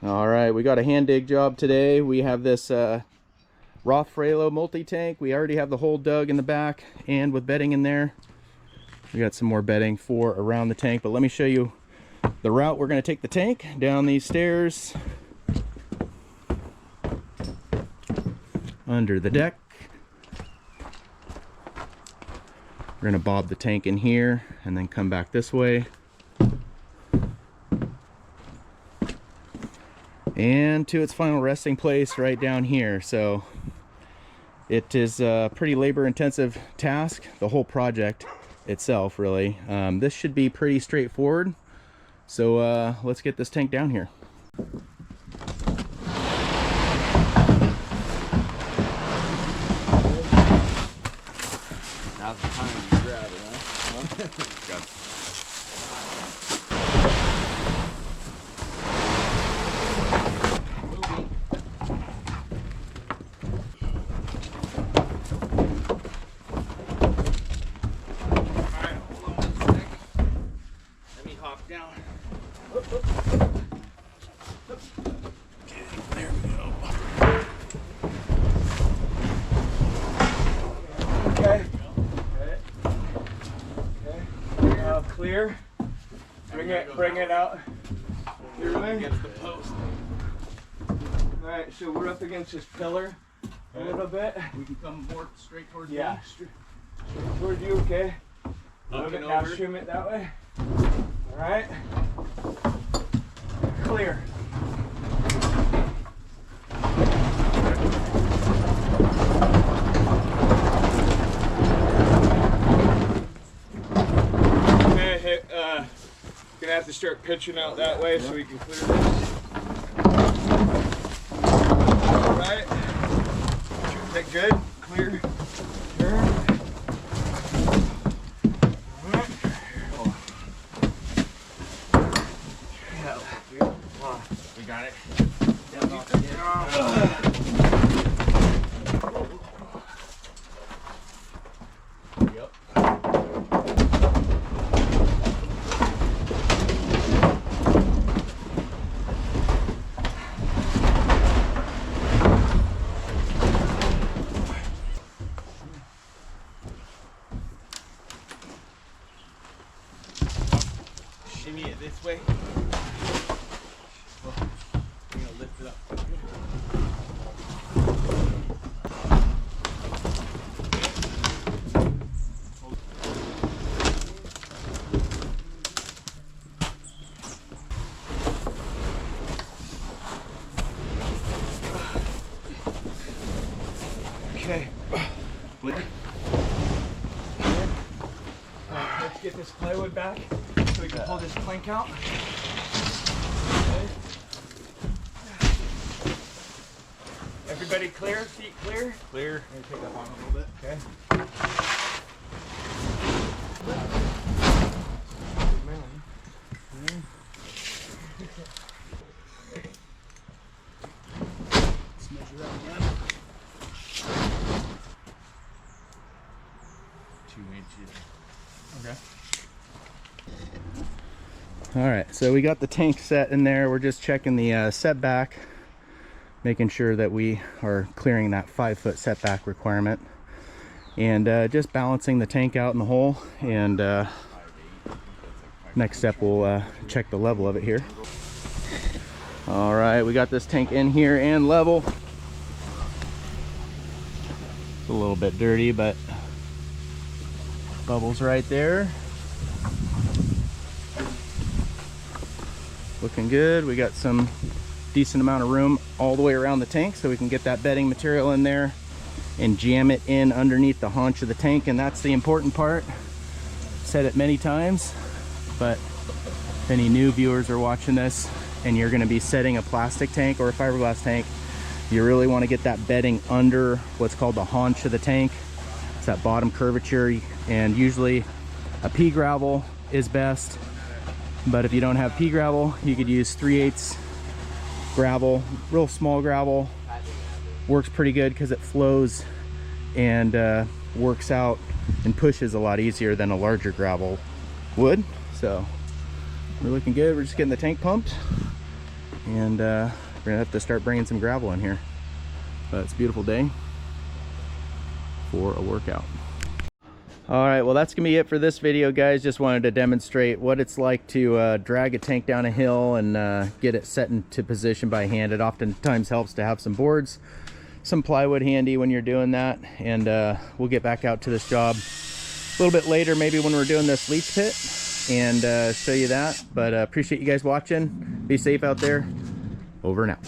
All right, we got a hand dig job today. We have this Roth Multitank. We already have the hole dug in the back and with bedding in there. We got some more bedding for around the tank, but let me show you the route we're going to take the tank down these stairs, under the deck. We're going to bob the tank in here and then come back this way. And to its final resting place right down here. So it is a pretty labor intensive task, the whole project itself really. This should be pretty straightforward. So let's get this tank down here. Now's the time to grab it, huh? Down. Okay, there we go. Okay. Clear. Bring it out. Clearly. Against the post. Alright, so we're up against this pillar a little bit. We can come more straight towards Yeah. me. Straight towards you, okay? Up and now over. stream it that way. Alright. Clear. Okay, gonna have to start pitching out that way so we can clear this. Alright. Is that good? Clear. Turn. We got it. Yep. Shimmy it this way. I'm gonna lift it up. Okay. Let's get this plywood back so we can pull this plank out. Okay. Everybody clear? Feet clear? Clear. I'm gonna take that on a little bit. Okay. Let's measure out again. 2 inches. Okay. All right, so we got the tank set in there. We're just checking the setback, making sure that we are clearing that 5-foot setback requirement, and just balancing the tank out in the hole. And next step, we'll check the level of it here. All right, we got this tank in here and level. It's a little bit dirty, but bubbles right there. Looking good. We got some decent amount of room all the way around the tank, so we can get that bedding material in there and jam it in underneath the haunch of the tank. And that's the important part. Said it many times, but if any new viewers are watching this and you're going to be setting a plastic tank or a fiberglass tank, you really want to get that bedding under what's called the haunch of the tank. It's that bottom curvature, and usually a pea gravel is best. But if you don't have pea gravel, you could use 3/8 gravel, real small gravel. Works pretty good because it flows and works out and pushes a lot easier than a larger gravel would. So we're looking good. We're just getting the tank pumped and we're gonna have to start bringing some gravel in here. But it's a beautiful day for a workout. All right, well, that's gonna be it for this video, guys. Just wanted to demonstrate what it's like to drag a tank down a hill and get it set into position by hand. It oftentimes helps to have some boards, some plywood handy when you're doing that. And we'll get back out to this job a little bit later, maybe when we're doing this leach pit, and show you that. But appreciate you guys watching. Be safe out there. Over and out.